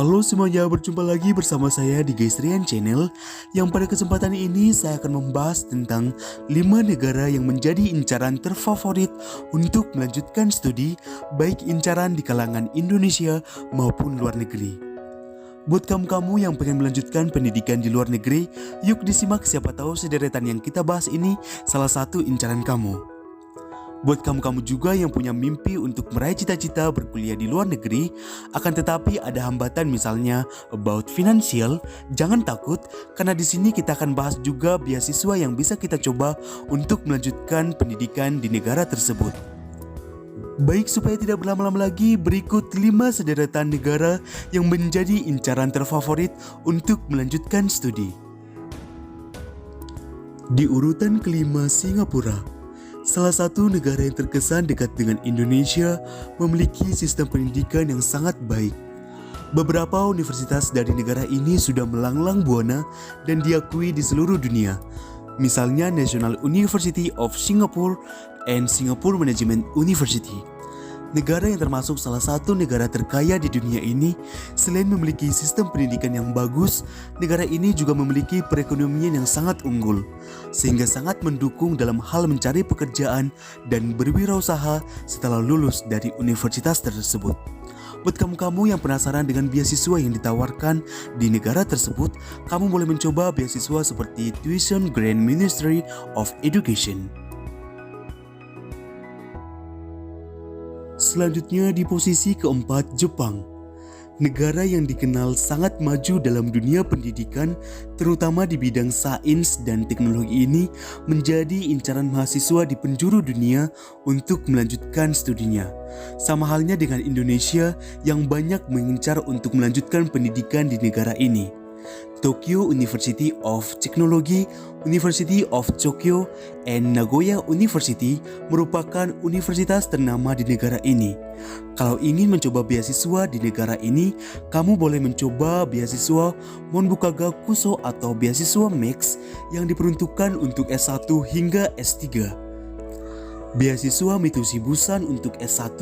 Halo semuanya, berjumpa lagi bersama saya di Gestrian Channel. Yang pada kesempatan ini saya akan membahas tentang 5 negara yang menjadi incaran terfavorit untuk melanjutkan studi, baik incaran di kalangan Indonesia maupun luar negeri. Buat kamu-kamu yang pengen melanjutkan pendidikan di luar negeri, yuk disimak, siapa tahu sederetan yang kita bahas ini salah satu incaran kamu. Buat kamu-kamu juga yang punya mimpi untuk meraih cita-cita berkuliah di luar negeri, akan tetapi ada hambatan misalnya about financial, jangan takut karena di sini kita akan bahas juga beasiswa yang bisa kita coba untuk melanjutkan pendidikan di negara tersebut. Baik, supaya tidak berlama-lama lagi, berikut 5 sederetan negara yang menjadi incaran terfavorit untuk melanjutkan studi. Di urutan kelima, Singapura. Salah satu negara yang terkesan dekat dengan Indonesia, memiliki sistem pendidikan yang sangat baik. Beberapa universitas dari negara ini sudah melanglang buana dan diakui di seluruh dunia. Misalnya National University of Singapore and Singapore Management University. Negara yang termasuk salah satu negara terkaya di dunia ini, selain memiliki sistem pendidikan yang bagus, negara ini juga memiliki perekonomian yang sangat unggul, sehingga sangat mendukung dalam hal mencari pekerjaan dan berwirausaha setelah lulus dari universitas tersebut. Buat kamu-kamu yang penasaran dengan beasiswa yang ditawarkan di negara tersebut, kamu boleh mencoba beasiswa seperti Tuition Grant Ministry of Education. Selanjutnya di posisi keempat, Jepang. Negara yang dikenal sangat maju dalam dunia pendidikan, terutama di bidang sains dan teknologi ini, menjadi incaran mahasiswa di penjuru dunia untuk melanjutkan studinya. Sama halnya dengan Indonesia yang banyak mengincar untuk melanjutkan pendidikan di negara ini. Tokyo University of Technology, University of Tokyo, and Nagoya University merupakan universitas ternama di negara ini. Kalau ingin mencoba beasiswa di negara ini, kamu boleh mencoba beasiswa Monbukaga Kuso atau beasiswa Max yang diperuntukkan untuk S1 hingga S3. Beasiswa Mitsubishi Busan untuk S1,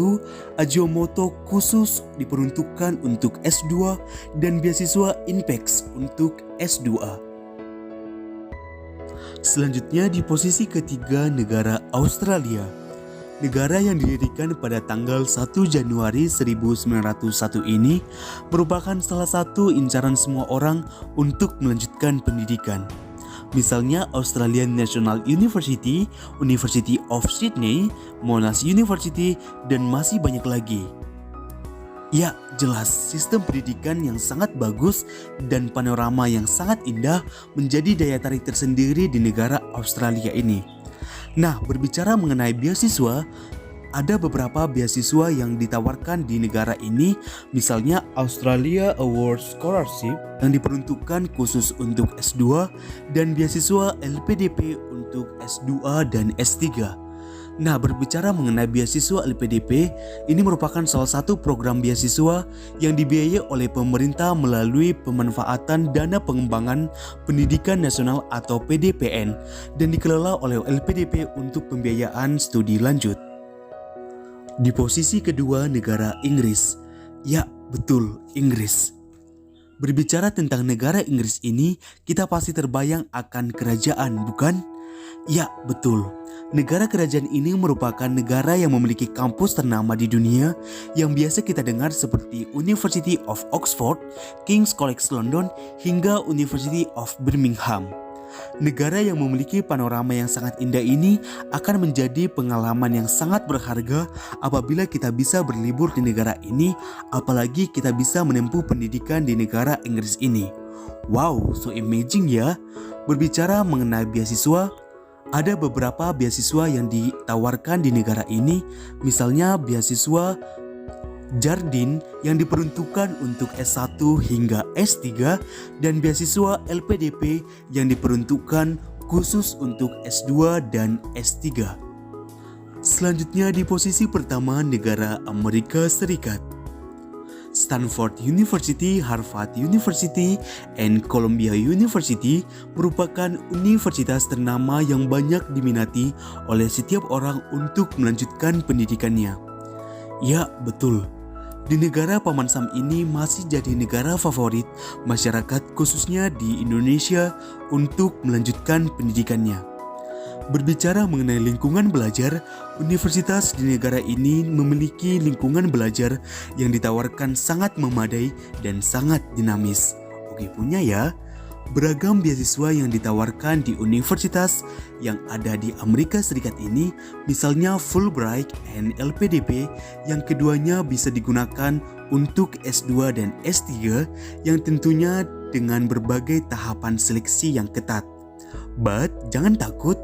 Ajinomoto khusus diperuntukkan untuk S2, dan beasiswa Inpex untuk S2. Selanjutnya di posisi ketiga, negara Australia. Negara yang didirikan pada tanggal 1 Januari 1901 ini merupakan salah satu incaran semua orang untuk melanjutkan pendidikan. Misalnya Australian National University, University of Sydney, Monash University, dan masih banyak lagi. Ya, jelas sistem pendidikan yang sangat bagus dan panorama yang sangat indah menjadi daya tarik tersendiri di negara Australia ini. Nah, berbicara mengenai beasiswa, ada beberapa beasiswa yang ditawarkan di negara ini, misalnya Australia Award Scholarship yang diperuntukkan khusus untuk S2 dan beasiswa LPDP untuk S2 dan S3. Nah, berbicara mengenai beasiswa LPDP, ini merupakan salah satu program beasiswa yang dibiayai oleh pemerintah melalui pemanfaatan dana pengembangan pendidikan nasional atau PDPN dan dikelola oleh LPDP untuk pembiayaan studi lanjut. Di posisi kedua, negara Inggris. Ya, betul, Inggris. Berbicara tentang negara Inggris ini, kita pasti terbayang akan kerajaan, bukan? Ya, betul. Negara kerajaan ini merupakan negara yang memiliki kampus ternama di dunia yang biasa kita dengar seperti University of Oxford, King's College London, hingga University of Birmingham. Negara yang memiliki panorama yang sangat indah ini akan menjadi pengalaman yang sangat berharga apabila kita bisa berlibur di negara ini, apalagi kita bisa menempuh pendidikan di negara Inggris ini. Wow, so amazing ya. Berbicara mengenai beasiswa, ada beberapa beasiswa yang ditawarkan di negara ini, misalnya beasiswa Jardine yang diperuntukkan untuk S1 hingga S3 dan beasiswa LPDP yang diperuntukkan khusus untuk S2 dan S3. Selanjutnya di posisi pertama, negara Amerika Serikat. Stanford University, Harvard University, and Columbia University merupakan universitas ternama yang banyak diminati oleh setiap orang untuk melanjutkan pendidikannya. Ya, betul. Di negara Paman Sam ini masih jadi negara favorit masyarakat khususnya di Indonesia untuk melanjutkan pendidikannya. Berbicara mengenai lingkungan belajar, universitas di negara ini memiliki lingkungan belajar yang ditawarkan sangat memadai dan sangat dinamis. Oke punya ya, beragam beasiswa yang ditawarkan di universitas yang ada di Amerika Serikat ini, misalnya Fulbright dan LPDP, yang keduanya bisa digunakan untuk S2 dan S3 yang tentunya dengan berbagai tahapan seleksi yang ketat. But jangan takut,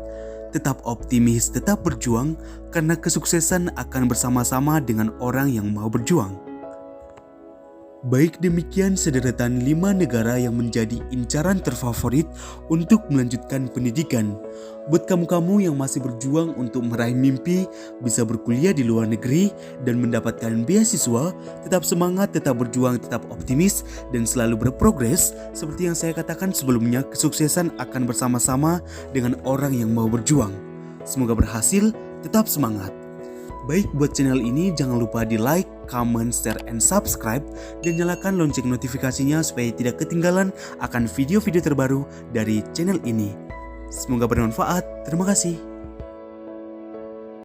tetap optimis, tetap berjuang, karena kesuksesan akan bersama-sama dengan orang yang mau berjuang. Baik demikian sederetan 5 negara yang menjadi incaran terfavorit untuk melanjutkan pendidikan. Buat kamu-kamu yang masih berjuang untuk meraih mimpi, bisa berkuliah di luar negeri dan mendapatkan beasiswa, tetap semangat, tetap berjuang, tetap optimis, dan selalu berprogres. Seperti yang saya katakan sebelumnya, kesuksesan akan bersama-sama dengan orang yang mau berjuang. Semoga berhasil, tetap semangat. Baik, buat channel ini jangan lupa di like, comment, share, and subscribe, dan nyalakan lonceng notifikasinya supaya tidak ketinggalan akan video-video terbaru dari channel ini. Semoga bermanfaat. Terima kasih.